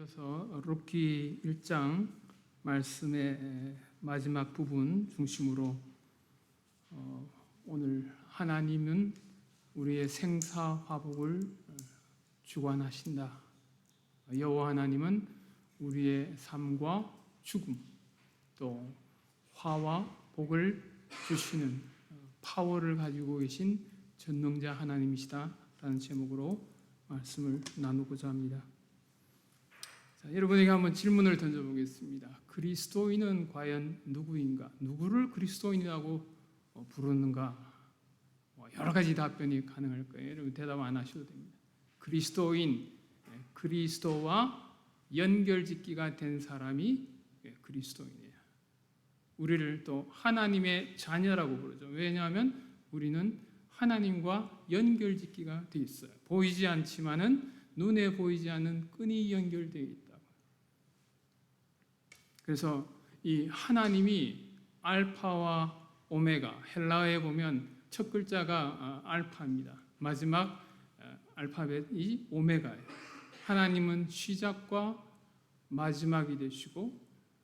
이어서 룻기 1장 말씀의 마지막 부분 중심으로 오늘 하나님은 우리의 생사화복을 주관하신다. 여호와 하나님은 우리의 삶과 죽음 또 화와 복을 주시는 파워를 가지고 계신 전능자 하나님이시다라는 제목으로 말씀을 나누고자 합니다. 자, 여러분에게 한번 질문을 던져보겠습니다. 그리스도인은 과연 누구인가? 누구를 그리스도인이라고 부르는가? 여러 가지 답변이 가능할 거예요. 여러분 대답 안 하셔도 됩니다. 그리스도인, 그리스도와 연결짓기가 된 사람이 그리스도인이에요. 우리를 또 하나님의 자녀라고 부르죠. 왜냐하면 우리는 하나님과 연결짓기가 되어 있어요. 보이지 않지만은 눈에 보이지 않는 끈이 연결되어 있다고. 그래서 이 하나님이 알파와 오메가, 헬라어에 보면 첫 글자가 알파입니다. 마지막 알파벳이 오메가예요. 하나님은 시작과 마지막이 되시고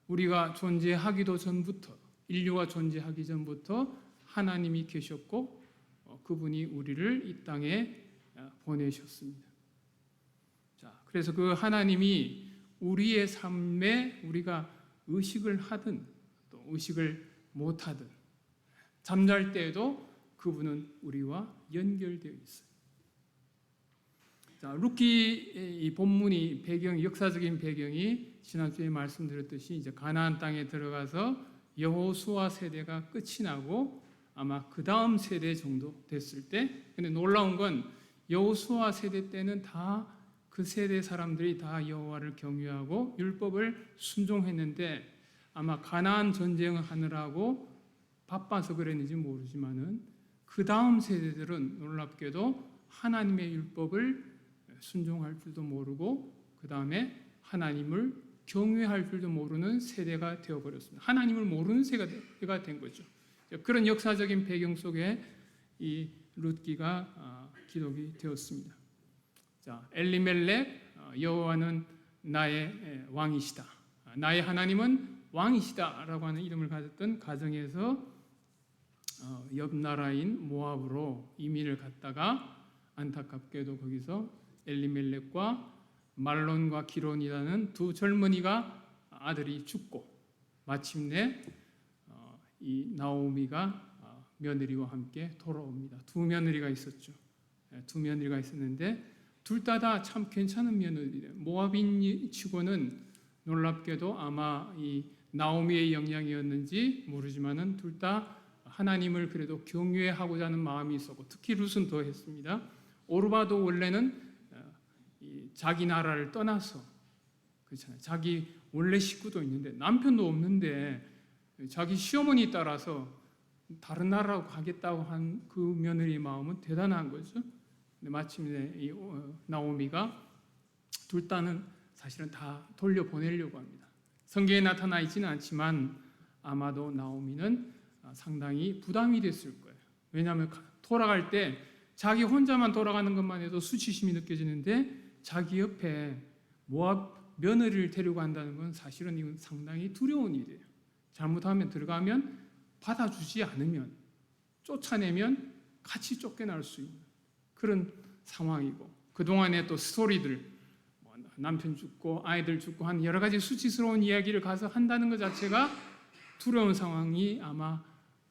우리가 존재하기도 전부터, 인류가 존재하기 전부터 하나님이 계셨고 그분이 우리를 이 땅에 보내셨습니다. 자, 그래서 그 하나님이 우리의 삶에 우리가 의식을 하든 또 의식을 못하든 잠잘 때에도 그분은 우리와 연결되어 있어요. 자, 룻기 이 본문이 역사적인 배경이 지난주에 말씀드렸듯이 이제 가나안 땅에 들어가서 여호수아 세대가 끝이 나고 아마 그 다음 세대 정도 됐을 때, 근데 놀라운 건 여호수아 세대 때는 다 그 세대 사람들이 다 여호와를 경외하고 율법을 순종했는데 아마 가나안 전쟁을 하느라고 바빠서 그랬는지 모르지만은 그 다음 세대들은 놀랍게도 하나님의 율법을 순종할 줄도 모르고 그 다음에 하나님을 경외할 줄도 모르는 세대가 되어버렸습니다. 하나님을 모르는 세대가 된 거죠. 그런 역사적인 배경 속에 이 룻기가 기록이 되었습니다. 자, 엘리멜렉, 여호와는 나의 왕이시다. 나의 하나님은 왕이시다라고 하는 이름을 가졌던 가정에서 옆 나라인 모압으로 이민을 갔다가 안타깝게도 거기서 엘리멜렉과 말론과 기론이라는 두 젊은이가 아들이 죽고 마침내 이 나오미가 며느리와 함께 돌아옵니다. 두 며느리가 있었죠. 두 며느리가 있었는데 둘 다 참 괜찮은 며느리래요. 모압인 치고는 놀랍게도 아마 이 나오미의 영향이었는지 모르지만은 둘 다 하나님을 그래도 경외하고자 하는 마음이 있었고 특히 룻은 더 했습니다. 오르바도 원래는 자기 나라를 떠나서 그렇잖아요. 자기 원래 식구도 있는데 남편도 없는데 자기 시어머니 따라서 다른 나라로 가겠다고 한 그 며느리의 마음은 대단한 거죠. 근데 마침내 이 나오미가 둘 다는 사실은 다 돌려보내려고 합니다. 성경에 나타나 있지는 않지만 아마도 나오미는 상당히 부담이 됐을 거예요. 왜냐하면 돌아갈 때 자기 혼자만 돌아가는 것만 해도 수치심이 느껴지는데 자기 옆에 모압 며느리를 데리고 간다는 건 사실은 이건 상당히 두려운 일이에요. 잘못하면 들어가면 받아주지 않으면 쫓아내면 같이 쫓겨날 수 있는 그런 상황이고 그동안에 또 스토리들 남편 죽고 아이들 죽고 한 여러 가지 수치스러운 이야기를 가서 한다는 것 자체가 두려운 상황이 아마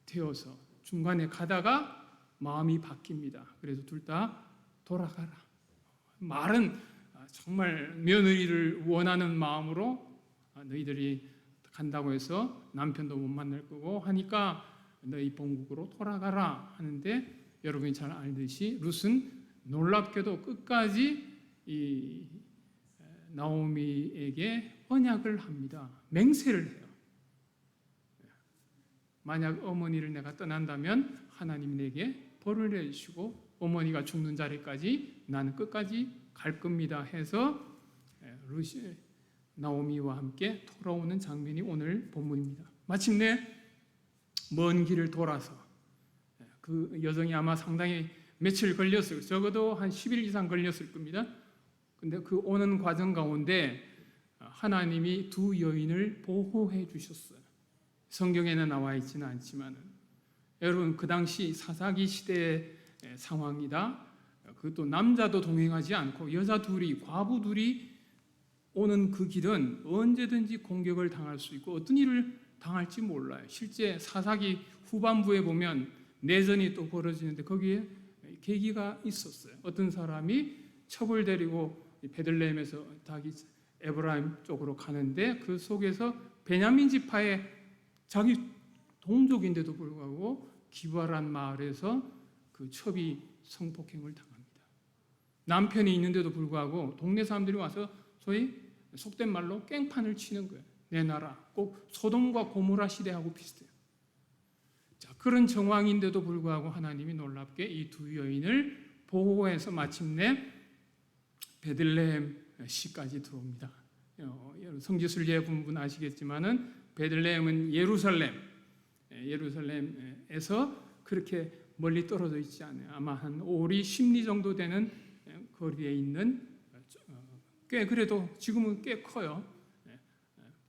되어서 중간에 가다가 마음이 바뀝니다. 그래서 둘 다 돌아가라. 말은 정말 며느리를 원하는 마음으로 너희들이 간다고 해서 남편도 못 만날 거고 하니까 너희 본국으로 돌아가라 하는데 여러분이 잘 알듯이 룻은 놀랍게도 끝까지 이 나오미에게 언약을 합니다. 맹세를 해요. 만약 어머니를 내가 떠난다면 하나님 내게 벌을 내주시고 어머니가 죽는 자리까지 나는 끝까지 갈 겁니다 해서 룻이 나오미와 함께 돌아오는 장면이 오늘 본문입니다. 마침내 먼 길을 돌아서 그 여정이 아마 상당히 며칠 걸렸어요. 적어도 한 10일 이상 걸렸을 겁니다. 근데 그 오는 과정 가운데 하나님이 두 여인을 보호해 주셨어요. 성경에는 나와 있지는 않지만 여러분 그 당시 사사기 시대의 상황이다. 그것도 남자도 동행하지 않고 여자 둘이 과부 둘이 오는 그 길은 언제든지 공격을 당할 수 있고 어떤 일을 당할지 몰라요. 실제 사사기 후반부에 보면 내전이 또 벌어지는데 거기에 계기가 있었어요. 어떤 사람이 첩을 데리고 베들레헴에서 자기 에브라임 쪽으로 가는데 그 속에서 베냐민 지파의 자기 동족인데도 불구하고 기브아란 마을에서 그 첩이 성폭행을 당합니다. 남편이 있는데도 불구하고 동네 사람들이 와서 소위 속된 말로 깽판을 치는 거예요. 내 나라 꼭 소돔과 고모라 시대하고 비슷해요. 자, 그런 정황인데도 불구하고 하나님이 놀랍게 이 두 여인을 보호해서 마침내 베들레헴 시까지 들어옵니다. 성지순례 분분 아시겠지만은 베들레헴은 예루살렘에서 그렇게 멀리 떨어져 있지 않아요. 아마 한 5리 10리 정도 되는 거리에 있는 꽤 그래도 지금은 꽤 커요.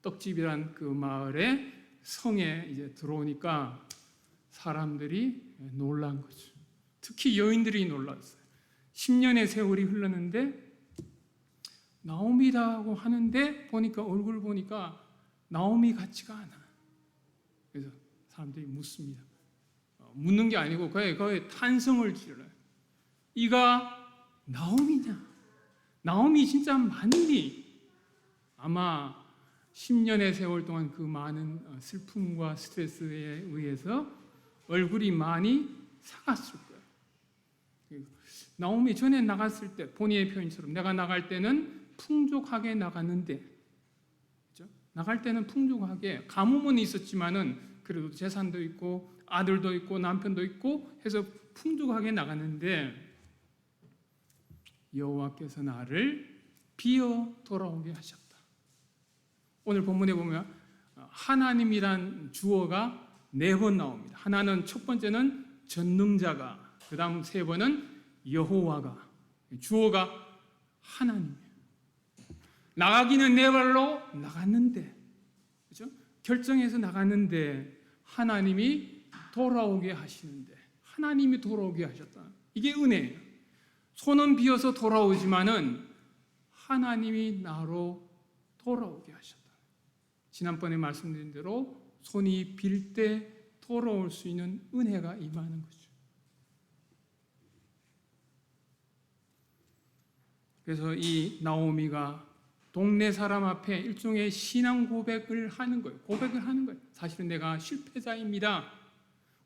떡집이란 그 마을에 성에 이제 들어오니까 사람들이 놀란 거죠. 특히 여인들이 놀랐어요. 10년의 세월이 흘렀는데 나오미라고 하는데 보니까 얼굴 보니까 나오미 같지가 않아. 그래서 사람들이 묻습니다. 묻는 게 아니고 거의 탄성을 지르어요. 이가 나오미냐? 나오미 진짜 맞니? 아마 10년의 세월 동안 그 많은 슬픔과 스트레스에 의해서 얼굴이 많이 상했을 거예요. 나오미 전에 나갔을 때 본인의 표현처럼 내가 나갈 때는 풍족하게 나갔는데, 그렇죠? 나갈 때는 풍족하게 가뭄은 있었지만은 그래도 재산도 있고 아들도 있고 남편도 있고 해서 풍족하게 나갔는데 여호와께서 나를 비어 돌아오게 하셨다. 오늘 본문에 보면 하나님이란 주어가 4번 나옵니다. 하나는 첫 번째는 전능자가, 그 다음 3번은 여호와가, 주어가 하나님이에요. 나가기는 내 발로 나갔는데, 그렇죠? 결정해서 나갔는데 하나님이 돌아오게 하시는데, 하나님이 돌아오게 하셨다. 이게 은혜예요. 손은 비어서 돌아오지만은 하나님이 나로 돌아오게 하셨다. 지난번에 말씀드린 대로 손이 빌 때 돌아올 수 있는 은혜가 임하는 거죠. 그래서 이 나오미가 동네 사람 앞에 일종의 신앙 고백을 하는 거예요. 사실은 내가 실패자입니다.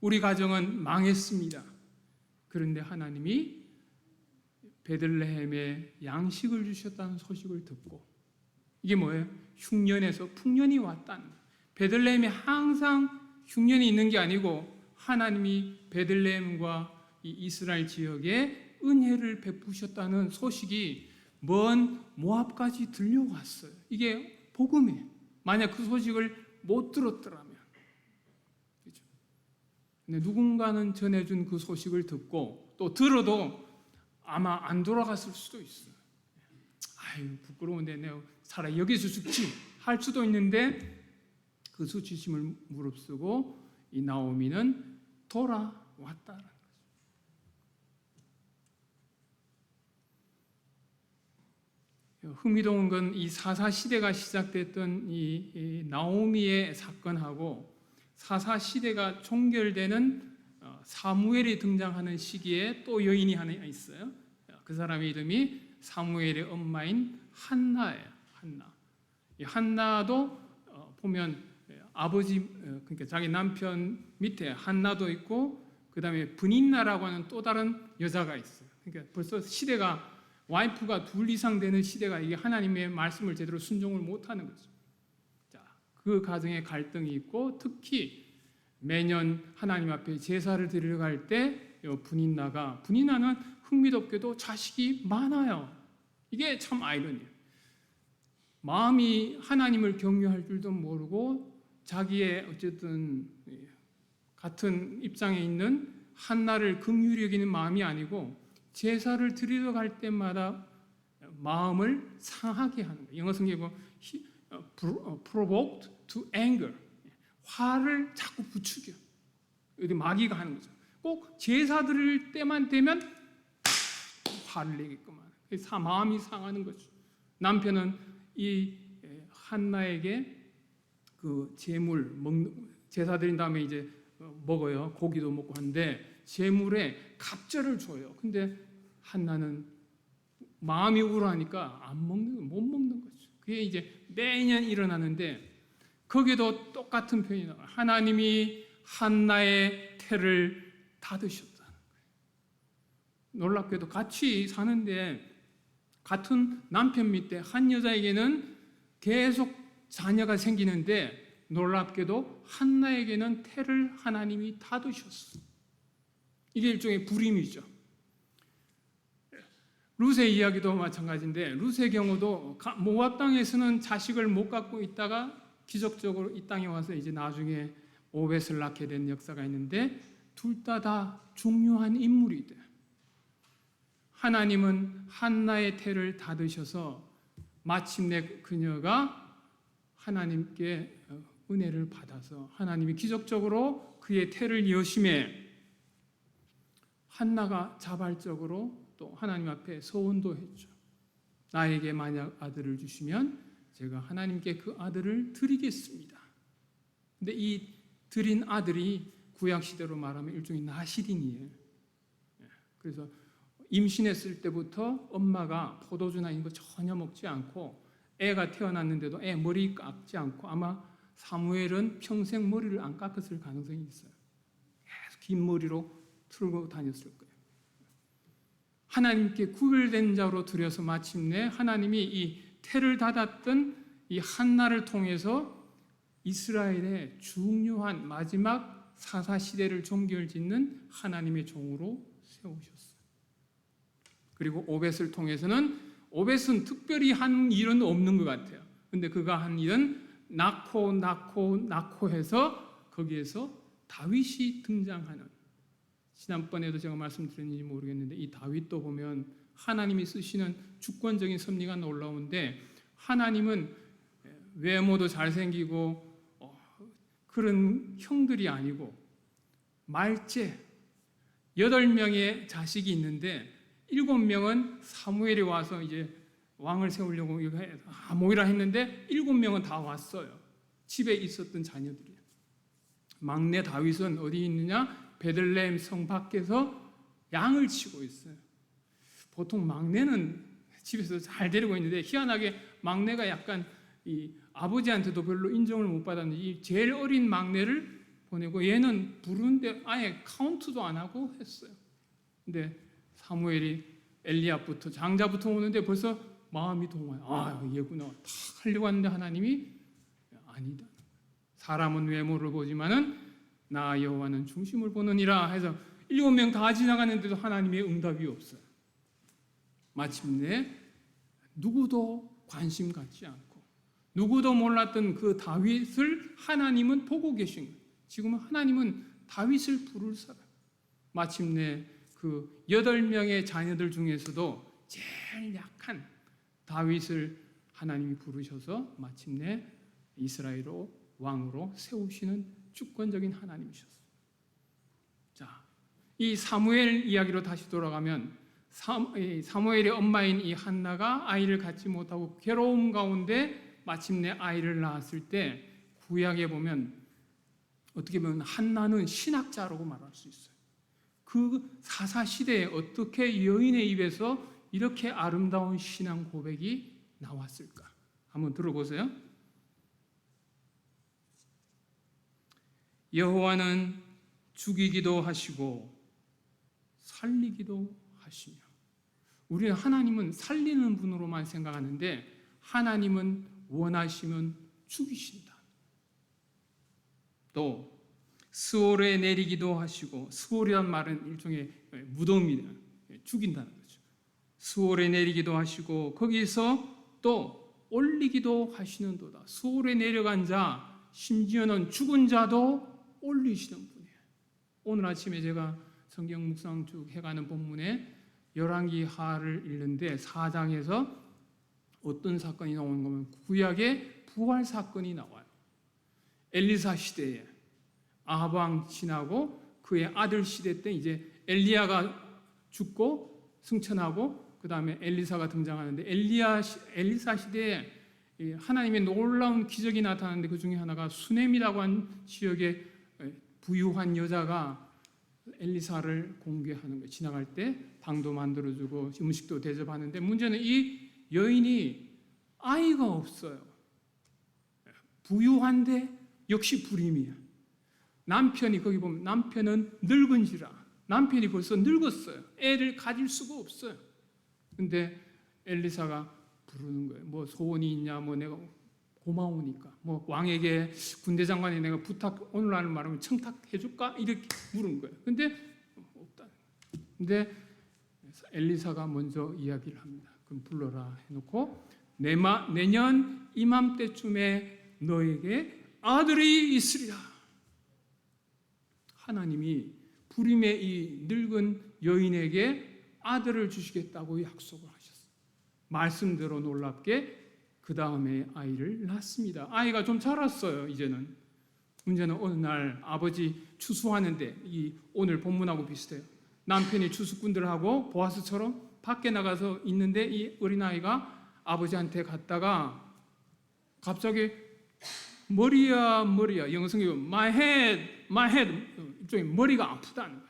우리 가정은 망했습니다. 그런데 하나님이 베들레헴에 양식을 주셨다는 소식을 듣고, 이게 뭐예요? 흉년에서 풍년이 왔다는 거예요. 베들레헴에 항상 흉년이 있는 게 아니고 하나님이 베들레헴과 이 이스라엘 지역에 은혜를 베푸셨다는 소식이 먼 모압까지 들려왔어요. 이게 복음이에요. 만약 그 소식을 못 들었더라면, 그렇죠? 근데 누군가는 전해준 그 소식을 듣고 또 들어도 아마 안 돌아갔을 수도 있어요. 아유, 부끄러운데 내가 차라리 여기서 죽지 할 수도 있는데 그 수치심을 무릅쓰고 이 나오미는 돌아왔다는 거죠. 흥미로운 건 이 사사 시대가 시작됐던 이 나오미의 사건하고 사사 시대가 종결되는 사무엘이 등장하는 시기에 또 여인이 하나 있어요. 그 사람의 이름이 사무엘의 엄마인 한나예요. 이 한나도 보면 아버지, 그러니까 자기 남편 밑에 한나도 있고 그 다음에 브닌나라고 하는 또 다른 여자가 있어요. 그러니까 벌써 시대가 와이프가 2 이상 되는 시대가, 이게 하나님의 말씀을 제대로 순종을 못하는 거죠. 자, 그 가정에 갈등이 있고 특히 매년 하나님 앞에 제사를 드리러 갈 때 브닌나는 흥미롭게도 자식이 많아요. 이게 참 아이러니예요. 마음이 하나님을 경외할 줄도 모르고 자기의 어쨌든 같은 입장에 있는 한나를 긍휼히 여기는 마음이 아니고 제사를 드리러 갈 때마다 마음을 상하게 하는 거예요. 영어 성경에 보면 provoked to anger. 화를 자꾸 부추겨. 어디 마귀가 하는 거죠. 꼭 제사 드릴 때만 되면 화를 내게끔 하는. 마음이 상하는 거죠. 남편은 이 한나에게 그 제물 제사 드린 다음에 이제 먹어요. 고기도 먹고 하는데 제물에 갑절을 줘요. 근데 한나는 마음이 우울하니까 못 먹는 거죠. 그게 이제 매년 일어나는데 거기도 똑같은 표현이 나와요. 하나님이 한나의 태를 닫으셨다는 거예요. 놀랍게도 같이 사는데 같은 남편 밑에 한 여자에게는 계속 자녀가 생기는데 놀랍게도 한나에게는 태를 하나님이 닫으셨어요. 이게 일종의 불임이죠. 룻의 이야기도 마찬가지인데 룻의 경우도 모압 땅에서는 자식을 못 갖고 있다가 기적적으로 이 땅에 와서 이제 나중에 오벳을 낳게 된 역사가 있는데 둘 다 중요한 인물이 돼. 하나님은 한나의 태를 닫으셔서 마침내 그녀가 하나님께 은혜를 받아서 하나님이 기적적으로 그의 태를 여심해 한나가 자발적으로 또 하나님 앞에 서원도 했죠. 나에게 만약 아들을 주시면 제가 하나님께 그 아들을 드리겠습니다. 근데 이 드린 아들이 구약시대로 말하면 일종의 나시린이에요. 그래서 임신했을 때부터 엄마가 포도주나 이런 거 전혀 먹지 않고 애가 태어났는데도 애 머리 깎지 않고 아마 사무엘은 평생 머리를 안 깎았을 가능성이 있어요. 계속 긴 머리로 틀고 다녔을 거예요. 하나님께 구별된 자로 들여서 마침내 하나님이 이 태를 닫았던 이 한나를 통해서 이스라엘의 중요한 마지막 사사시대를 종결짓는 하나님의 종으로 세우셨어요. 그리고 오벳을 통해서는 오벳은 특별히 한 일은 없는 것 같아요. 근데 그가 한 일은 낳고 해서 거기에서 다윗이 등장하는, 지난번에도 제가 말씀드렸는지 모르겠는데 이 다윗도 보면 하나님이 쓰시는 주권적인 섭리가 놀라운데 하나님은 외모도 잘생기고 그런 형들이 아니고 말제 8명의 자식이 있는데 7명은 사무엘이 와서 이제 왕을 세우려고 모이라 했는데 7명은 다 왔어요. 집에 있었던 자녀들이에요. 막내 다윗은 어디 있느냐? 베들레헴 성 밖에서 양을 치고 있어요. 보통 막내는 집에서 잘 데리고 있는데 희한하게 막내가 약간 이 아버지한테도 별로 인정을 못 받았는데 이 제일 어린 막내를 보내고 얘는 부르는데 아예 카운트도 안 하고 했어요. 근데 사무엘이 엘리압부터 장자부터 오는데 벌써 마음이 동화요. 아, 얘구나. 다 하려고 하는데 하나님이 아니다. 사람은 외모를 보지만은 나 여호와는 중심을 보느니라 해서 7명 다 지나가는데도 하나님의 응답이 없어요. 마침내 누구도 관심 갖지 않고 누구도 몰랐던 그 다윗을 하나님은 보고 계신 거예요. 지금은 하나님은 다윗을 부를 사람. 마침내 그 8명의 자녀들 중에서도 제일 약한 다윗을 하나님이 부르셔서 마침내 이스라엘 왕으로 세우시는 주권적인 하나님이셨어요. 자, 이 사무엘 이야기로 다시 돌아가면 사무엘의 엄마인 이 한나가 아이를 갖지 못하고 괴로움 가운데 마침내 아이를 낳았을 때 구약에 보면 어떻게 보면 한나는 신학자라고 말할 수 있어요. 그 사사시대에 어떻게 여인의 입에서 이렇게 아름다운 신앙 고백이 나왔을까? 한번 들어보세요. 여호와는 죽이기도 하시고 살리기도 하시며, 우리는 하나님은 살리는 분으로만 생각하는데 하나님은 원하시면 죽이신다. 또 스올에 내리기도 하시고, 스올이란 말은 일종의 무덤이다. 죽인다는 거죠. 스올에 내리기도 하시고 거기서 또 올리기도 하시는도다. 스올에 내려간 자, 심지어는 죽은 자도 올리시는 분이에요. 오늘 아침에 제가 성경 묵상 쭉 해가는 본문에 열왕기 하를 읽는데 4장에서 어떤 사건이 나오는 거면 구약의 부활 사건이 나와요. 엘리사 시대에 아합 왕 지나고 그의 아들 시대 때 이제 엘리야가 죽고 승천하고 그 다음에 엘리사가 등장하는데 엘리사 시대에 하나님의 놀라운 기적이 나타나는데 그 중에 하나가 수넴이라고 한 지역의 부유한 여자가 엘리사를 공개하는 거예요. 지나갈 때 방도 만들어주고 음식도 대접하는데 문제는 이 여인이 아이가 없어요. 부유한데 역시 불임이야. 남편이 거기 보면 남편은 늙은지라 남편이 벌써 늙었어요. 애를 가질 수가 없어요. 근데 엘리사가 부르는 거예요. 뭐 소원이 있냐? 뭐 내가 고마우니까 뭐 왕에게 군대 장관이 내가 부탁 오늘날 말하면 청탁해 줄까? 이렇게 물은 거예요. 근데 없다. 근데 엘리사가 먼저 이야기를 합니다. 그럼 불러라 해놓고 내년 이맘때쯤에 너에게 아들이 있으리라. 하나님이 불임의 이 늙은 여인에게 아들을 주시겠다고 약속을 하셨어요. 말씀대로 놀랍게 그 다음에 아이를 낳습니다. 아이가 좀 자랐어요. 이제는 문제는 어느 날 아버지 추수하는데 이 오늘 본문하고 비슷해요. 남편이 추수꾼들하고 보아스처럼 밖에 나가서 있는데 이 어린아이가 아버지한테 갔다가 갑자기 머리야 영어 성경에 my head 일종의 머리가 아프다는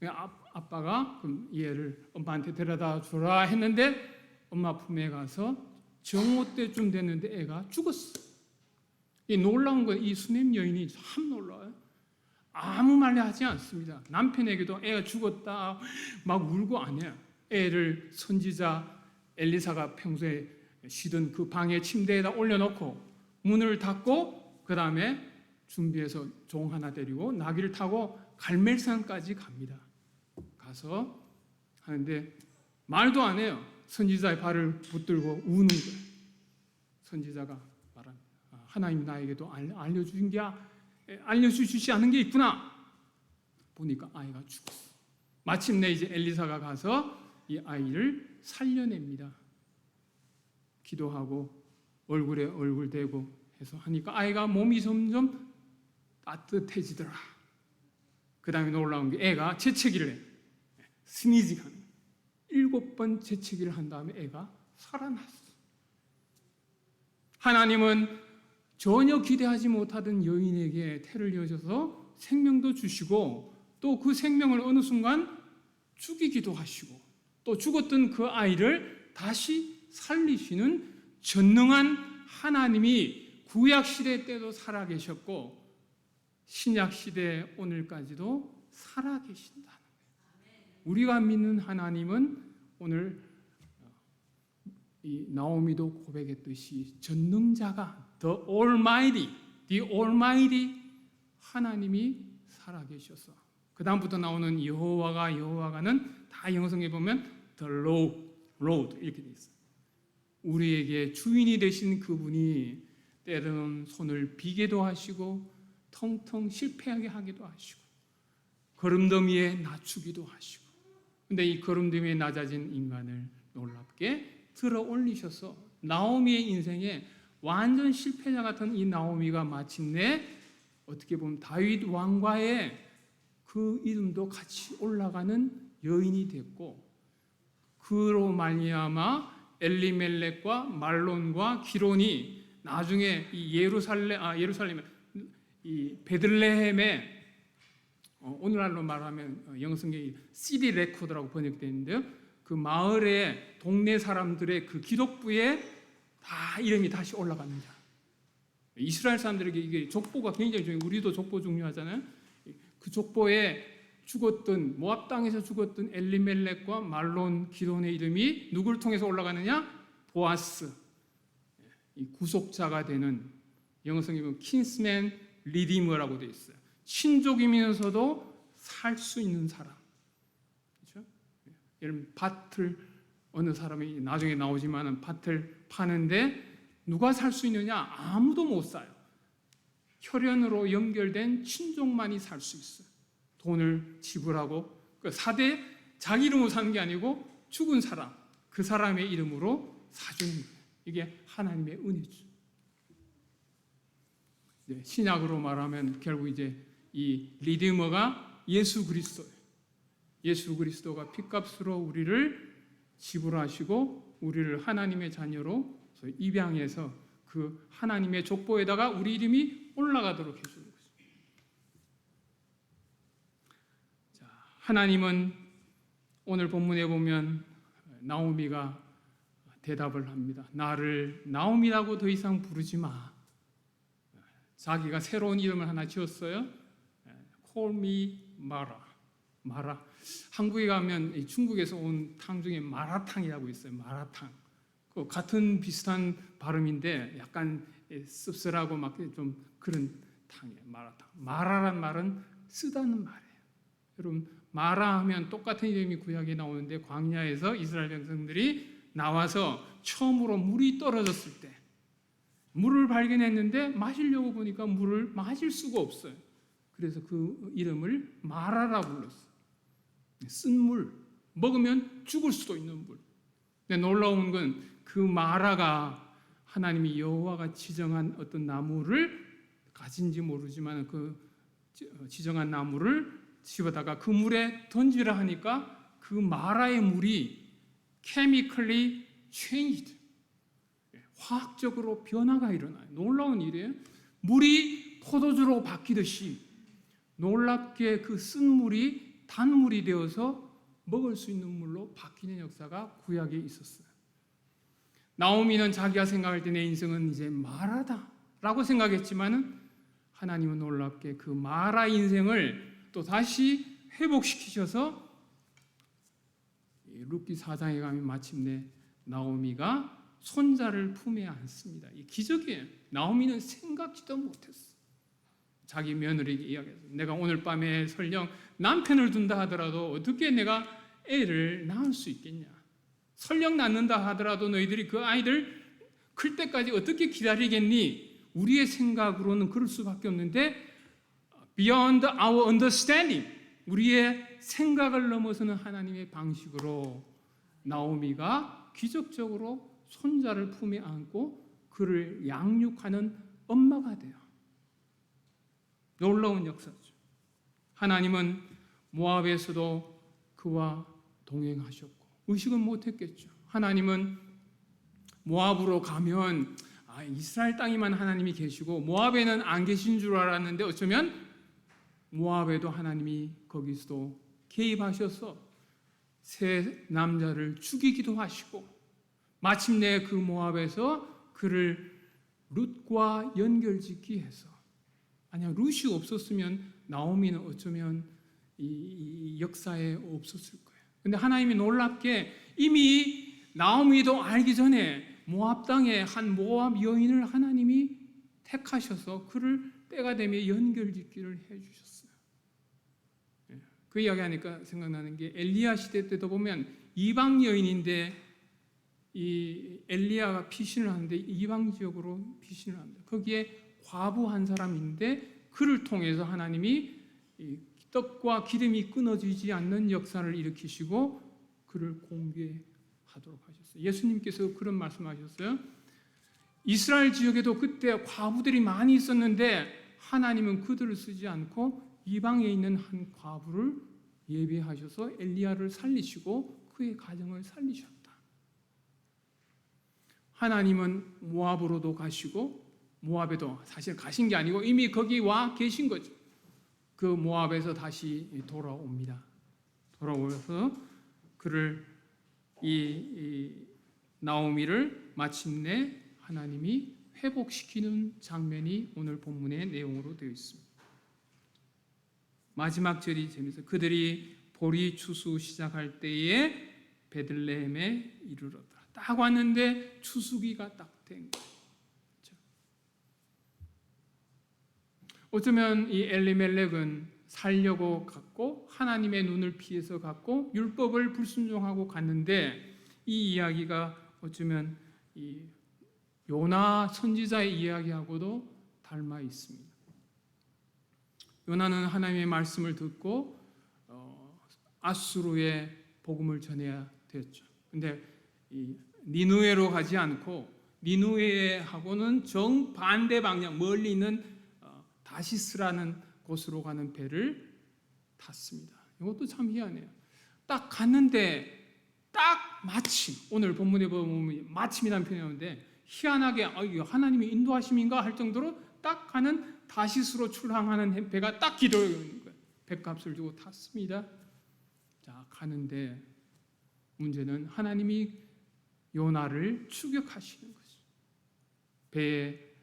거야. 아빠가 그럼 이 애를 엄마한테 데려다 주라 했는데 엄마 품에 가서 정오 때쯤 됐는데 애가 죽었어. 이 놀라운 건 이 수넴 여인이 참 놀라워요. 아무 말도 하지 않습니다. 남편에게도 애가 죽었다 막 울고 안 해요. 애를 선지자 엘리사가 평소에 쉬던 그 방에 침대에다 올려놓고 문을 닫고 그 다음에 준비해서 종 하나 데리고 나귀를 타고 갈멜산까지 갑니다. 가서 하는데 말도 안 해요. 선지자의 발을 붙들고 우는 거예요. 선지자가 말합니다. 하나님 나에게도 알려주시지 않은 게 있구나. 보니까 아이가 죽었어. 마침내 이제 엘리사가 가서 이 아이를 살려냅니다. 기도하고 얼굴에 얼굴 대고 해서 하니까 아이가 몸이 점점 따뜻해지더라. 그 다음에 놀라운 게 애가 재채기를 해. 스니징하는 7번 재채기를 한 다음에 애가 살아났어. 하나님은 전혀 기대하지 못하던 여인에게 태를 이어줘서 생명도 주시고 또 그 생명을 어느 순간 죽이기도 하시고 또 죽었던 그 아이를 다시 살리시는 전능한 하나님이 구약시대 때도 살아계셨고 신약시대 오늘까지도 살아계신다는 거예요. 우리가 믿는 하나님은 오늘 이 나오미도 고백했듯이 전능자가 The Almighty 하나님이 살아계셔서 그 다음부터 나오는 여호와가는 다 영성에 보면 The Lord 이렇게 돼 있어요. 우리에게 주인이 되신 그분이 때로는 손을 비게도 하시고 텅텅 실패하게 하기도 하시고 거름더미에 낮추기도 하시고 근데 이 거름더미에 낮아진 인간을 놀랍게 들어 올리셔서 나오미의 인생에 완전 실패자 같은 이 나오미가 마침내 어떻게 보면 다윗 왕과의 그 이름도 같이 올라가는 여인이 됐고 그로 말미암아 엘리멜렉과 말론과 기론이 나중에 이 예루살렘 이 베들레헴에 오늘날로 말하면 영성경이 CD 레코드라고 번역되어 있는데요. 그 마을의 동네 사람들의 그 기록부에 다 이름이 다시 올라갑니다. 이스라엘 사람들에게 이게 족보가 굉장히 중요해요. 우리도 족보 중요하잖아요. 그 족보에 죽었던 모압 땅에서 죽었던 엘리멜렉과 말론, 기론의 이름이 누구를 통해서 올라가느냐? 보아스, 이 구속자가 되는 영어성에 보면 킨스맨 리디머라고 되어 있어요. 친족이면서도 살 수 있는 사람. 그렇죠? 여러분 밭을 어느 사람이 나중에 나오지만은 밭을 파는데 누가 살 수 있느냐? 아무도 못 사요. 혈연으로 연결된 친족만이 살 수 있어요. 돈을 지불하고 그 사대 자기 이름으로 사는 게 아니고 죽은 사람 그 사람의 이름으로 사주는 거예요. 이게 하나님의 은혜죠. 신약으로 말하면 결국 이제 이 리디머가 예수 그리스도예요. 예수 그리스도가 핏값으로 우리를 지불하시고 우리를 하나님의 자녀로 입양해서 그 하나님의 족보에다가 우리 이름이 올라가도록 해주는 거죠. 자, 하나님은 오늘 본문에 보면 나오미가 대답을 합니다. 나를 나오미라고 더 이상 부르지 마. 자기가 새로운 이름을 하나 지었어요. Call me 마라. 마라. 한국에 가면 중국에서 온 탕 중에 마라탕이라고 있어요. 마라탕. 그 같은 비슷한 발음인데 약간 씁쓸하고 막 좀 그런 탕이에요. 마라탕. 마라란 말은 쓰다는 말이에요. 여러분 마라 하면 똑같은 이름이 구약에 나오는데 광야에서 이스라엘 백성들이 나와서 처음으로 물이 떨어졌을 때 물을 발견했는데 마시려고 보니까 물을 마실 수가 없어요. 그래서 그 이름을 마라라 불렀어요. 쓴 물, 먹으면 죽을 수도 있는 물. 근데 놀라운 건 그 마라가 하나님이 여호와가 지정한 어떤 나무를 가진지 모르지만 그 지정한 나무를 집어다가 그 물에 던지라 하니까 그 마라의 물이 chemically changed. 화학적으로 변화가 일어나요. 놀라운 일이에요. 물이 포도주로 바뀌듯이 놀랍게 그 쓴 물이 단물이 되어서 먹을 수 있는 물로 바뀌는 역사가 구약에 있었어요. 나오미는 자기가 생각할 때 내 인생은 이제 마라다라고 생각했지만은 하나님은 놀랍게 그 마라 인생을 또 다시 회복시키셔서 룻기 4장에 가면 마침내 나오미가 손자를 품에 안습니다. 이 기적이에요. 나오미는 생각지도 못했어. 자기 며느리에게 이야기했어요. 내가 오늘 밤에 설령 남편을 둔다 하더라도 어떻게 내가 애를 낳을 수 있겠냐. 설령 낳는다 하더라도 너희들이 그 아이들 클 때까지 어떻게 기다리겠니? 우리의 생각으로는 그럴 수밖에 없는데 beyond our understanding, 우리의 생각을 넘어서는 하나님의 방식으로 나오미가 기적적으로 손자를 품에 안고 그를 양육하는 엄마가 돼요. 놀라운 역사죠. 하나님은 모압에서도 그와 동행하셨고 의식은 못했겠죠. 하나님은 모압으로 가면 이스라엘 땅에만 하나님이 계시고 모압에는 안 계신 줄 알았는데 어쩌면 모압에도 하나님이 거기서도 개입하셔서 세 남자를 죽이기도 하시고 마침내 그 모압에서 그를 룻과 연결짓기 해서 만약 룻이 없었으면 나오미는 어쩌면 이 역사에 없었을 거예요. 근데 하나님이 놀랍게 이미 나오미도 알기 전에 모압 땅에 한 모압 여인을 하나님이 택하셔서 그를 때가 되면 연결짓기를 해주셨어요. 그 이야기하니까 생각나는 게 엘리야 시대 때도 보면 이방 여인인데 이 엘리야가 피신을 하는데 이방 지역으로 피신을 합니다. 거기에 과부 한 사람인데 그를 통해서 하나님이 떡과 기름이 끊어지지 않는 역사를 일으키시고 그를 공개하도록 하셨어요. 예수님께서 그런 말씀하셨어요. 이스라엘 지역에도 그때 과부들이 많이 있었는데 하나님은 그들을 쓰지 않고 이방에 있는 한 과부를 예비하셔서 엘리야를 살리시고 그의 가정을 살리셨다. 하나님은 모압으로도 가시고 모압에도 사실 가신 게 아니고 이미 거기 와 계신 거죠. 그 모압에서 다시 돌아옵니다. 돌아오면서 그를 이 나오미를 마침내 하나님이 회복시키는 장면이 오늘 본문의 내용으로 되어 있습니다. 마지막 절이 재미있어요. 그들이 보리 추수 시작할 때에 베들레헴에 이르렀더라. 딱 왔는데 추수기가 딱 된 거예요. 어쩌면 이 엘리멜렉은 살려고 갔고 하나님의 눈을 피해서 갔고 율법을 불순종하고 갔는데 이 이야기가 어쩌면 이 요나 선지자의 이야기하고도 닮아 있습니다. 요나는 하나님의 말씀을 듣고 아수르의 복음을 전해야 되었죠. 근데 이 니느웨로 가지 않고 니누에하고는 정반대 방향, 멀리 있는 다시스라는 곳으로 가는 배를 탔습니다. 이것도 참 희한해요. 딱 갔는데 딱 마침, 오늘 본문에 보면 마침이라는 표현이 나오는데 희한하게 이거 하나님의 인도하심인가 할 정도로 딱 가는 다시스로 출항하는 배가 딱 기도해 있는 거예요. 배값을 주고 탔습니다. 자, 가는데 문제는 하나님이 요나를 추격하시는 거죠. 배에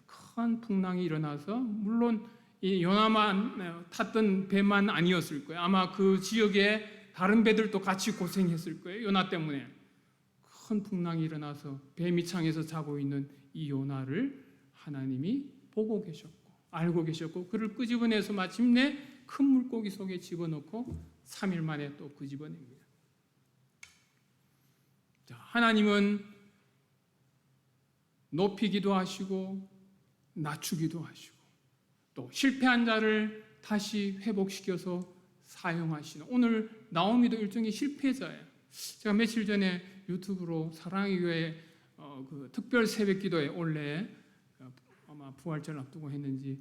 큰 풍랑이 일어나서 물론 이 요나만 탔던 배만 아니었을 거예요. 아마 그 지역에 다른 배들도 같이 고생했을 거예요. 요나 때문에 큰 풍랑이 일어나서 배 밑창에서 자고 있는 이 요나를 하나님이 보고 계셨고 알고 계셨고 그를 끄집어내서 마침내 큰 물고기 속에 집어넣고 3일 만에 또 끄집어냅니다. 자, 하나님은 높이기도 하시고 낮추기도 하시고 또 실패한 자를 다시 회복시켜서 사용하시는, 오늘 나오미도 일종의 실패자예요. 제가 며칠 전에 유튜브로 사랑의 교회 그 특별 새벽기도에 원래 아마 부활절 앞두고 했는지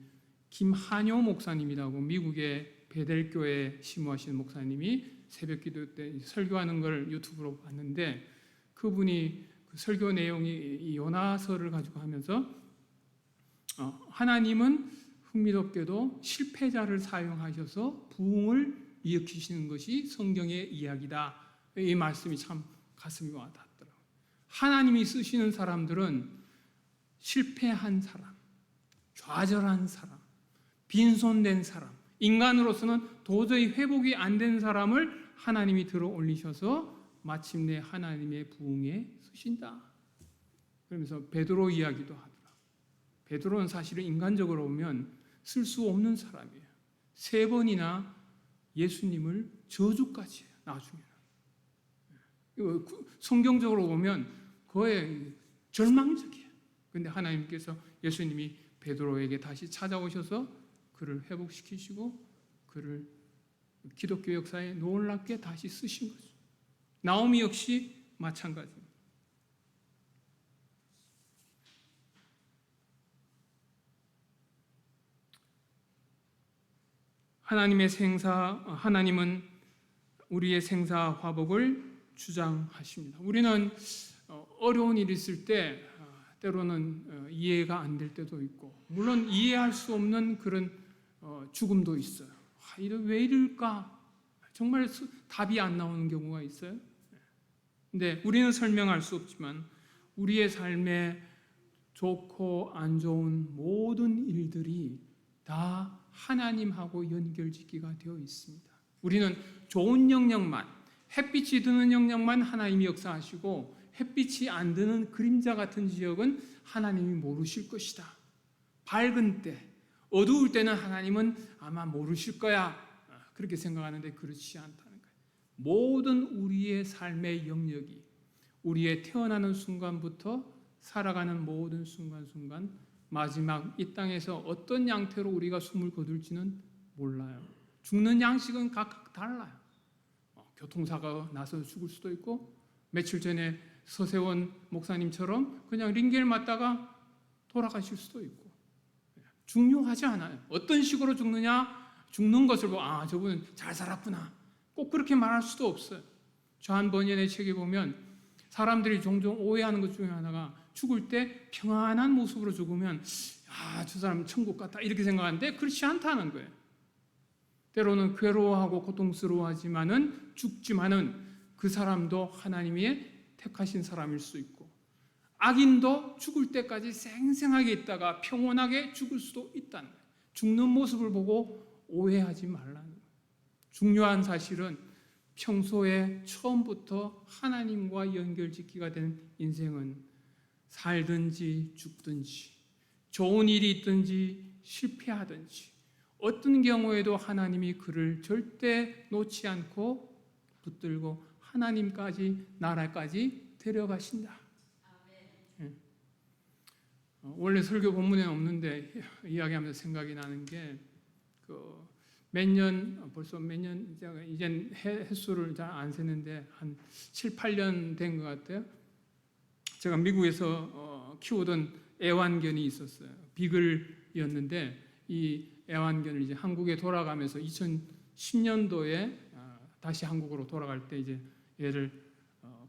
김한효 목사님이라고 미국의 베델교회 심호하시는 목사님이 새벽기도 때 설교하는 걸 유튜브로 봤는데 그분이 그 설교 내용이 이 요나서를 가지고 하면서 하나님은 흥미롭게도 실패자를 사용하셔서 부흥을 일으키시는 것이 성경의 이야기다. 이 말씀이 참 가슴이 와닿더라고요. 하나님이 쓰시는 사람들은 실패한 사람, 좌절한 사람, 빈손된 사람, 인간으로서는 도저히 회복이 안 된 사람을 하나님이 들어 올리셔서 마침내 하나님의 부흥에 쓰신다. 그러면서 베드로 이야기도 하더라. 베드로는 사실은 인간적으로 보면 쓸 수 없는 사람이에요. 3번이나 예수님을 저주까지 해요. 나중에는. 성경적으로 보면 거의 절망적이에요. 그런데 하나님께서 예수님이 베드로에게 다시 찾아오셔서 그를 회복시키시고 그를 기독교 역사에 놀랍게 다시 쓰신 거죠. 나오미 역시 마찬가지입니다. 하나님은 우리의 생사 화복을 주장하십니다. 우리는 어려운 일이 있을 때 때로는 이해가 안 될 때도 있고 물론 이해할 수 없는 그런 죽음도 있어요. 왜 이럴까? 정말 답이 안 나오는 경우가 있어요. 근데 우리는 설명할 수 없지만 우리의 삶에 좋고 안 좋은 모든 일들이 다 하나님하고 연결짓기가 되어 있습니다. 우리는 좋은 영역만, 햇빛이 드는 영역만 하나님이 역사하시고 햇빛이 안 드는 그림자 같은 지역은 하나님이 모르실 것이다. 밝은 때, 어두울 때는 하나님은 아마 모르실 거야. 그렇게 생각하는데 그렇지 않다는 거예요. 모든 우리의 삶의 영역이 우리의 태어나는 순간부터 살아가는 모든 순간순간 마지막 이 땅에서 어떤 양태로 우리가 숨을 거둘지는 몰라요. 죽는 양식은 각각 달라요. 교통사고가 나서 죽을 수도 있고 며칠 전에 서세원 목사님처럼 그냥 링겔 맞다가 돌아가실 수도 있고 중요하지 않아요. 어떤 식으로 죽는 것을 보고 저분은 잘 살았구나 꼭 그렇게 말할 수도 없어요. 존 버니언의 책에 보면 사람들이 종종 오해하는 것 중에 하나가 죽을 때 평안한 모습으로 죽으면 저 사람 천국 같다 이렇게 생각하는데 그렇지 않다는 거예요. 때로는 괴로워하고 고통스러워하지만은 죽지만은 그 사람도 하나님의 택하신 사람일 수 있고 악인도 죽을 때까지 생생하게 있다가 평온하게 죽을 수도 있다는 거예요. 죽는 모습을 보고 오해하지 말라는 거예요. 중요한 사실은 평소에 처음부터 하나님과 연결짓기가 된 인생은 살든지 죽든지 좋은 일이 있든지 실패하든지 어떤 경우에도 하나님이 그를 절대 놓지 않고 붙들고 하나님까지 나라까지 데려가신다. 원래 설교 본문에는 없는데 이야기하면서 생각이 나는 게 벌써 몇 년 이젠 횟수를 잘 안 세는데 한 7, 8년 된 것 같아요. 제가 미국에서 키우던 애완견이 있었어요. 비글이었는데 이 애완견을 이제 한국에 돌아가면서 2010년도에 다시 한국으로 돌아갈 때 이제 얘를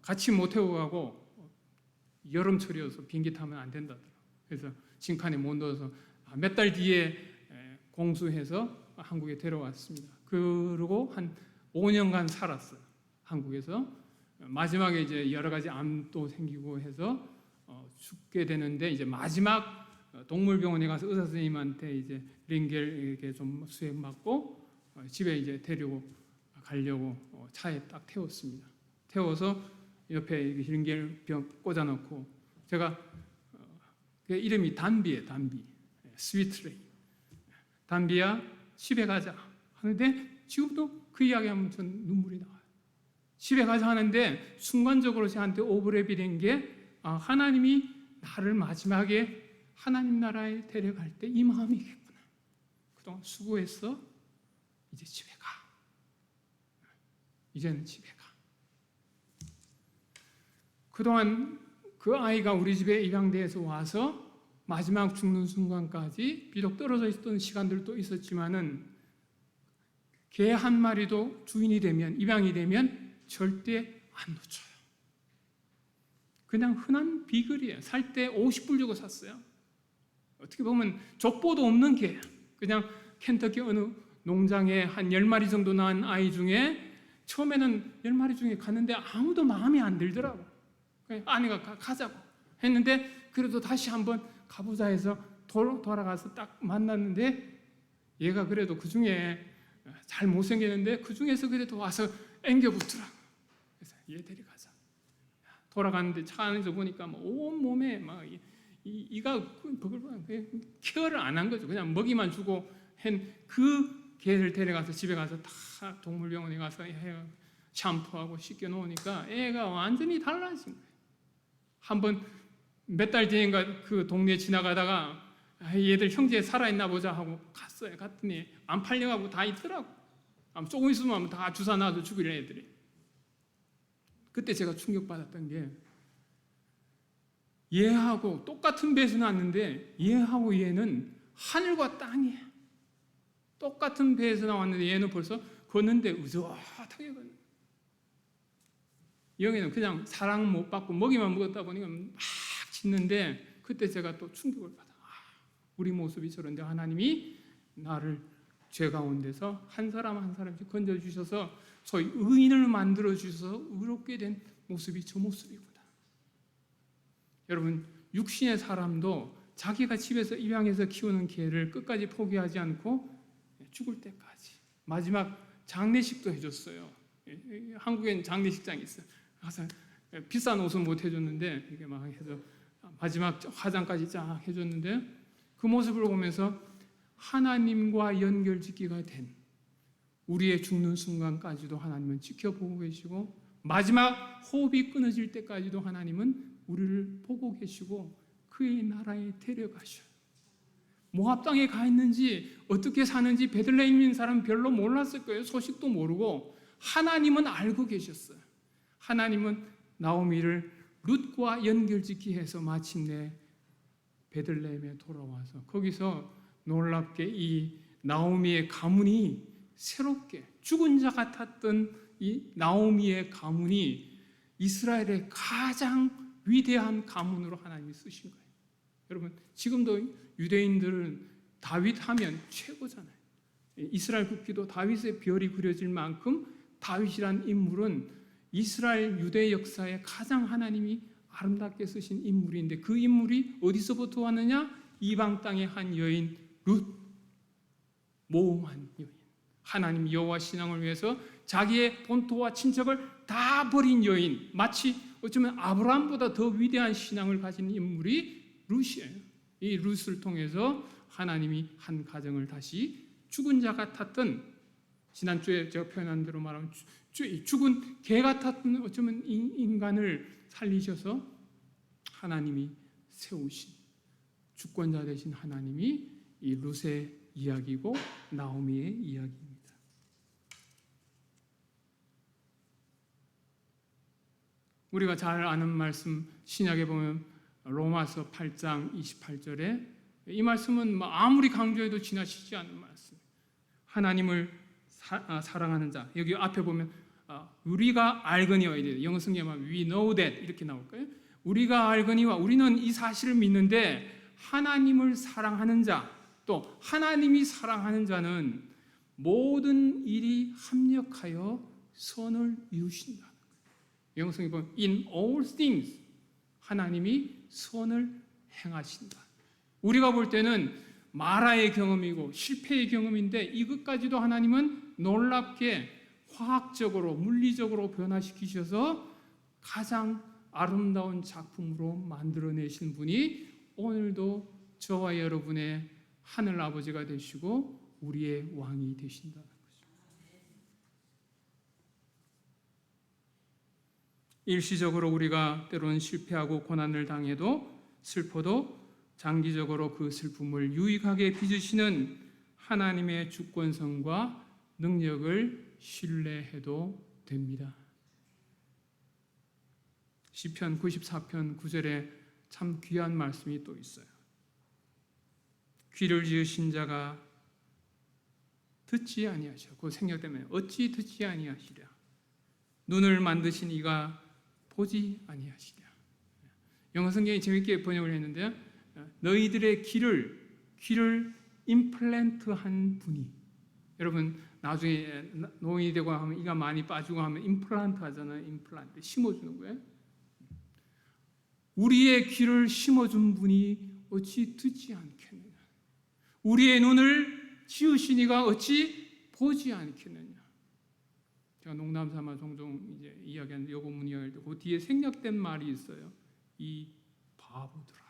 같이 못 태우고 가고 여름철이어서 비행기 타면 안 된다더라고요. 그래서 짐칸에 못 넣어서 몇 달 뒤에 공수해서 한국에 데려왔습니다. 그리고 한 5년간 살았어요. 한국에서. 마지막에 이제 여러 가지 암도 생기고 해서 죽게 되는데 이제 마지막 동물병원에 가서 의사 선생님한테 이제 링겔에게 좀 수액 맞고 집에 이제 데리고 가려고 차에 딱 태웠습니다. 태워서 옆에 링겔병 꽂아놓고 제가 그 이름이 단비예요. 단비. 스위트레이. 단비야 집에 가자 하는데 지금도 그 이야기하면 전 눈물이 나와요. 집에 가자 하는데 순간적으로 저한테 오버랩이 된 게 하나님이 나를 마지막에 하나님 나라에 데려갈 때 이 마음이겠구나. 그동안 수고했어. 이제 집에 가. 이제는 집에 가. 그동안 그 아이가 우리 집에 입양돼서 와서 마지막 죽는 순간까지 비록 떨어져 있던 시간들도 있었지만은 개 한 마리도 주인이 되면 입양이 되면 절대 안 놓쳐요. 그냥 흔한 비글이에요. 살 때 50불 주고 샀어요. 어떻게 보면 족보도 없는 개. 그냥 켄터키 어느 농장에 한 10마리 정도 낳은 아이 중에 처음에는 10마리 중에 갔는데 아무도 마음에 안 들더라고. 아내가 가자고 했는데 그래도 다시 한번 가보자 해서 돌아가서 딱 만났는데 얘가 그래도 그 중에 잘 못생겼는데 그 중에서 그래도 와서 앵겨붙더라고. 그래서 얘 데려가자. 돌아가는데 차 안에서 보니까 온 몸에 막 이가 케어를 안 한 거죠. 그냥 먹이만 주고 한 그 개를 데려가서 집에 가서 다 동물병원에 가서 샴푸하고 씻겨 놓으니까 애가 완전히 달라진 거예요. 한번 몇 달 뒤인가 그 동네 지나가다가 얘들 형제 살아있나 보자 하고 갔어요. 갔더니 안 팔려가고 다 있더라고. 조금 있으면 다 주사 놔도 죽일 애들이. 그때 제가 충격받았던 게 얘하고 똑같은 배에서 나왔는데 얘하고 얘는 하늘과 땅이에요. 똑같은 배에서 나왔는데 얘는 벌써 걷는데 의젓하게 걷는. 영애는 그냥 사랑 못 받고 먹이만 먹었다 보니까 막 짖는데 그때 제가 또 충격을 받아. 우리 모습이 저런데 하나님이 나를 죄 가운데서 한 사람 한 사람씩 건져주셔서 소위 의인을 만들어주셔서 의롭게 된 모습이 저 모습이구나. 여러분 육신의 사람도 자기가 집에서 입양해서 키우는 개를 끝까지 포기하지 않고 죽을 때까지 마지막 장례식도 해줬어요. 한국엔 장례식장이 있어요. 가서 비싼 옷은 못 해줬는데 이렇게 막 해서 마지막 화장까지 쫙 해줬는데 그 모습을 보면서 하나님과 연결짓기가 된 우리의 죽는 순간까지도 하나님은 지켜보고 계시고 마지막 호흡이 끊어질 때까지도 하나님은 우리를 보고 계시고 그의 나라에 데려가셔요. 모압 땅에 가 있는지 어떻게 사는지 베들레헴인 사람은 별로 몰랐을 거예요. 소식도 모르고 하나님은 알고 계셨어요. 하나님은 나오미를 룻과 연결짓기 해서 마침내 베들레헴에 돌아와서 거기서 놀랍게 이 나오미의 가문이 새롭게 죽은 자 같았던 이 나오미의 가문이 이스라엘의 가장 위대한 가문으로 하나님이 쓰신 거예요. 여러분 지금도 유대인들은 다윗 하면 최고잖아요. 이스라엘 국기도 다윗의 별이 그려질 만큼 다윗이란 인물은 이스라엘 유대 역사에 가장 하나님이 아름답게 쓰신 인물인데 그 인물이 어디서부터 왔느냐? 이방 땅의 한 여인 룻, 모험한 여인. 하나님 여호와 신앙을 위해서 자기의 본토와 친척을 다 버린 여인. 마치 어쩌면 아브라함보다 더 위대한 신앙을 가진 인물이 룻이에요. 이 룻을 통해서 하나님이 한 가정을 다시 죽은 자 같았던 지난주에 제가 표현한 대로 말하면 죽은 개 같았던 어쩌면 인간을 살리셔서 하나님이 세우신 주권자 되신 하나님이 이 룻의 이야기고 나오미의 이야기입니다. 우리가 잘 아는 말씀 신약에 보면 로마서 8장 28절에 이 말씀은 아무리 강조해도 지나치지 않는 말씀. 하나님을 사랑하는 자. 여기 앞에 보면 우리가 알거니와 영어 성경에 we know that 이렇게 나올 거예요. 우리가 알거니와 우리는 이 사실을 믿는데 하나님을 사랑하는 자, 또 하나님이 사랑하는 자는 모든 일이 합력하여 선을 이루신다. 영어 성경에 보면 in all things 하나님이 선을 행하신다. 우리가 볼 때는 마라의 경험이고 실패의 경험인데 이것까지도 하나님은 놀랍게 화학적으로 물리적으로 변화시키셔서 가장 아름다운 작품으로 만들어내신 분이 오늘도 저와 여러분의 하늘 아버지가 되시고 우리의 왕이 되신다는 거죠. 일시적으로 우리가 때로는 실패하고 고난을 당해도 슬퍼도 장기적으로 그 슬픔을 유익하게 빚으시는 하나님의 주권성과 능력을 신뢰해도 됩니다. 시편 94편 9절에 참 귀한 말씀이 또 있어요. 귀를 지으신 자가 듣지 아니하시오. 그 생각 때문에 어찌 듣지 아니하시랴. 눈을 만드신 이가 보지 아니하시랴. 영어 성경이 재밌게 번역을 했는데요. 너희들의 귀를 임플란트한 분이, 여러분 나중에 노인이 되고 하면 이가 많이 빠지고 하면 임플란트 하잖아요. 임플란트 심어주는 거예요. 우리의 귀를 심어준 분이 어찌 듣지 않겠느냐. 우리의 눈을 지으신 이가 어찌 보지 않겠느냐. 제가 농담삼아 종종 이제 이야기하는 요고문 이야기할 때 그 뒤에 생략된 말이 있어요. 이 바보들아.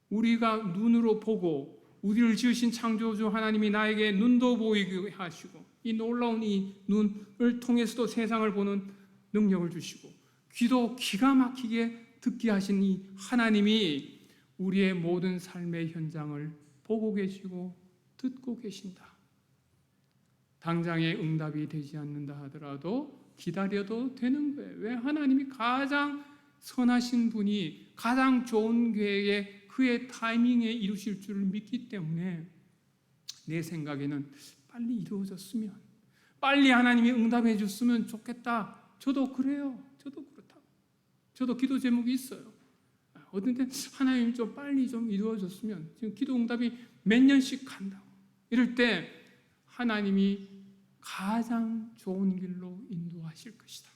우리가 눈으로 보고 우리를 지으신 창조주 하나님이 나에게 눈도 보이게 하시고 이 놀라운 이 눈을 통해서도 세상을 보는 능력을 주시고 귀도 기가 막히게 듣게 하신 이 하나님이 우리의 모든 삶의 현장을 보고 계시고 듣고 계신다. 당장의 응답이 되지 않는다 하더라도 기다려도 되는 거예요. 왜? 하나님이 가장 선하신 분이 가장 좋은 계획에 그의 타이밍에 이루실 줄을 믿기 때문에 내 생각에는 빨리 이루어졌으면, 빨리 하나님이 응답해 줬으면 좋겠다. 저도 그래요. 저도 그렇다고. 저도 기도 제목이 있어요. 어떤 때 하나님 좀 빨리 좀 이루어졌으면, 지금 기도 응답이 몇 년씩 간다고. 이럴 때 하나님이 가장 좋은 길로 인도하실 것이다.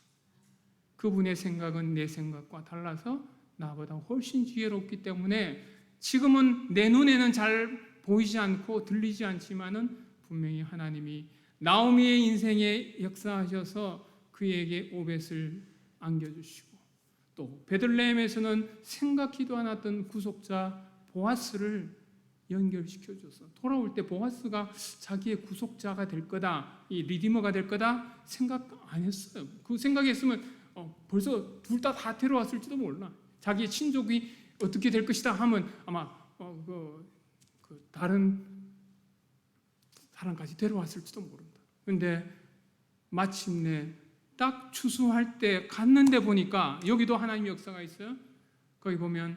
그분의 생각은 내 생각과 달라서 나보다 훨씬 지혜롭기 때문에 지금은 내 눈에는 잘 보이지 않고 들리지 않지만은 분명히 하나님이 나오미의 인생에 역사하셔서 그에게 오벳을 안겨주시고, 또 베들레헴에서는 생각지도 않았던 구속자 보아스를 연결시켜줘서 돌아올 때 보아스가 자기의 구속자가 될 거다, 이 리디머가 될 거다 생각 안 했어요. 그 생각했으면 벌써 둘 다 데려왔을지도 몰라. 자기의 친족이 어떻게 될 것이다 하면 아마 다른 사람까지 데려왔을지도 모른다. 그런데 마침내 딱 추수할 때 갔는데 보니까 여기도 하나님의 역사가 있어요. 거기 보면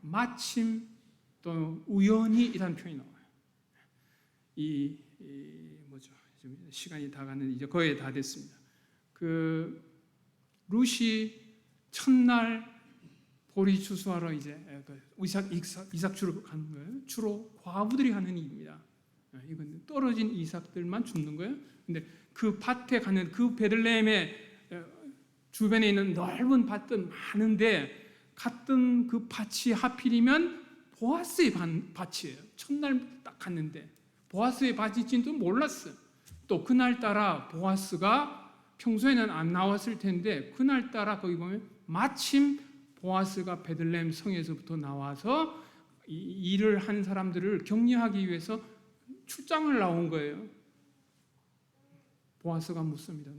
마침 또 우연히 이라는 표현이 나와요. 뭐죠? 시간이 다 갔는데 이제 거의 다 됐습니다. 그 룻이 첫날 보리 추수하러 이제 이삭 주로 가는 거예요. 주로 과부들이 하는 일입니다. 이건 떨어진 이삭들만 줍는 거예요. 근데 그 밭에 가는 그 베들레헴의 주변에 있는 넓은 밭들 많은데 갔던 그 밭이 하필이면 보아스의 밭이에요. 첫날 딱 갔는데 보아스의 밭인지도 몰랐어요. 또 그날따라 보아스가 평소에는 안 나왔을 텐데 그날따라 거기 보면 마침 보아스가 베들레헴 성에서부터 나와서 일을 한 사람들을 격려하기 위해서 출장을 나온 거예요. 보아스가 묻습니다.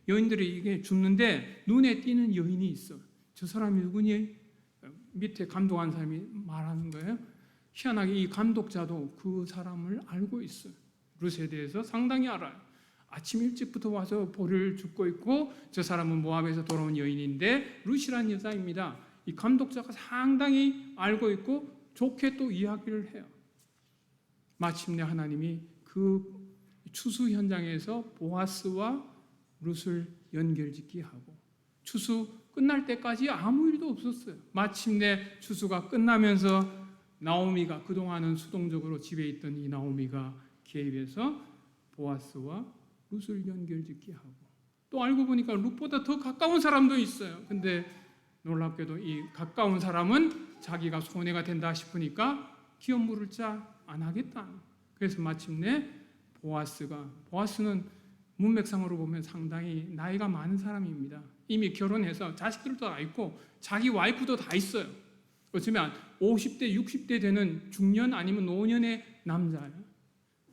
여인들이 이게 죽는데 눈에 띄는 여인이 있어. 저 사람이 누구니? 밑에 감독한 사람이 말하는 거예요. 희한하게 이 감독자도 그 사람을 알고 있어요. 룻에 대해서 상당히 알아요. 아침 일찍부터 와서 볼을 줍고 있고 저 사람은 모압에서 돌아온 여인인데 룻이라는 여자입니다. 이 감독자가 상당히 알고 있고 좋게 또 이야기를 해요. 마침내 하나님이 그 추수 현장에서 보아스와 룻을 연결짓게 하고 추수 끝날 때까지 아무 일도 없었어요. 마침내 추수가 끝나면서 나오미가 그동안은 수동적으로 집에 있던 이 나오미가 개입해서 보아스와 룻을 연결짓게 하고 또 알고 보니까 룻보다 더 가까운 사람도 있어요. 근데 놀랍게도 이 가까운 사람은 자기가 손해가 된다 싶으니까 기업 물을 자 안 하겠다. 그래서 마침내 보아스는 문맥상으로 보면 상당히 나이가 많은 사람입니다. 이미 결혼해서 자식들도 다 있고 자기 와이프도 다 있어요. 그렇지만 50대, 60대 되는 중년 아니면 노년의 남자예요.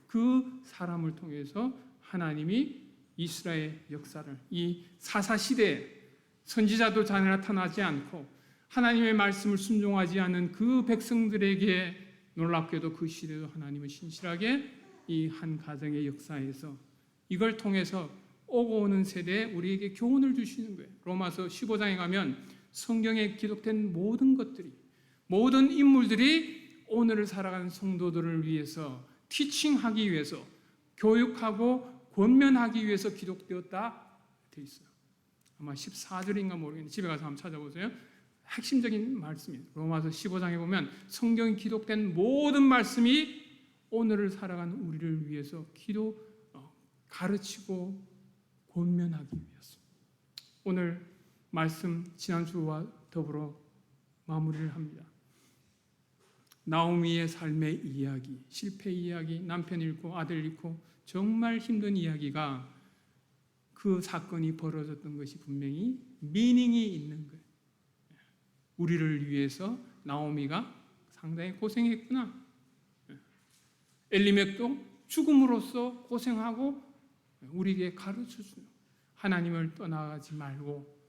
그 사람을 통해서 하나님이 이스라엘 역사를 이 사사시대에 선지자도 잘 나타나지 않고 하나님의 말씀을 순종하지 않은 그 백성들에게 놀랍게도 그 시대도 하나님은 신실하게 이 한 가정의 역사에서 이걸 통해서 오고 오는 세대에 우리에게 교훈을 주시는 거예요. 로마서 15장에 가면 성경에 기록된 모든 것들이 모든 인물들이 오늘을 살아가는 성도들을 위해서 티칭하기 위해서 교육하고 권면하기 위해서 기록되었다 돼 있어요. 아마 14절인가 모르겠는데 집에 가서 한번 찾아보세요. 핵심적인 말씀이에요. 로마서 15장에 보면 성경에 기록된 모든 말씀이 오늘을 살아가는 우리를 위해서 가르치고 권면하기 위해서입니다. 오늘 말씀 지난주와 더불어 마무리를 합니다. 나오미의 삶의 이야기, 실패 이야기, 남편 잃고 아들 잃고 정말 힘든 이야기가 그 사건이 벌어졌던 것이 분명히 미닝이 있는 거예요. 우리를 위해서 나오미가 상당히 고생했구나. 엘리멜렉도 죽음으로써 고생하고 우리에게 가르쳐주는 하나님을 떠나가지 말고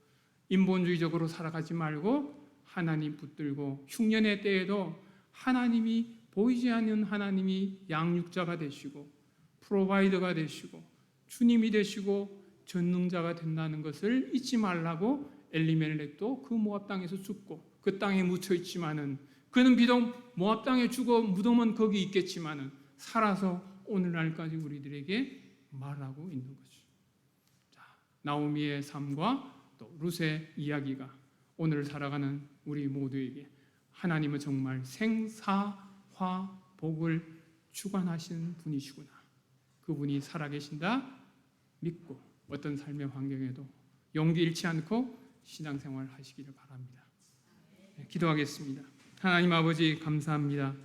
인본주의적으로 살아가지 말고 하나님 붙들고 흉년의 때에도 하나님이 보이지 않는 하나님이 양육자가 되시고 프로바이더가 되시고 주님이 되시고 전능자가 된다는 것을 잊지 말라고 엘리멜렉도 그 모압 땅에서 죽고 그 땅에 묻혀 있지만은 그는 비록 모압 땅에 죽어 무덤은 거기 있겠지만은 살아서 오늘날까지 우리들에게 말하고 있는 거죠. 자, 나오미의 삶과 또 룻의 이야기가 오늘 살아가는 우리 모두에게 하나님은 정말 생사화 복을 주관하시는 분이시구나. 그분이 살아계신다 믿고 어떤 삶의 환경에도 용기 잃지 않고 신앙생활 하시기를 바랍니다. 네, 기도하겠습니다. 하나님 아버지 감사합니다.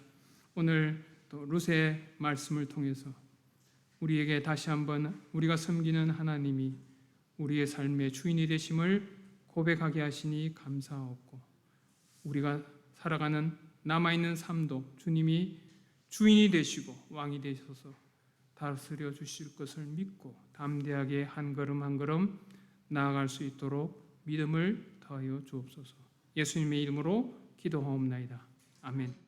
오늘 또 룻의 말씀을 통해서 우리에게 다시 한번 우리가 섬기는 하나님이 우리의 삶의 주인이 되심을 고백하게 하시니 감사하옵고 우리가 살아가는 남아있는 삶도 주님이 주인이 되시고 왕이 되셔서 다스려 주실 것을 믿고 담대하게 한 걸음 한 걸음 나아갈 수 있도록 믿음을 더하여 주옵소서. 예수님의 이름으로 기도하옵나이다. 아멘.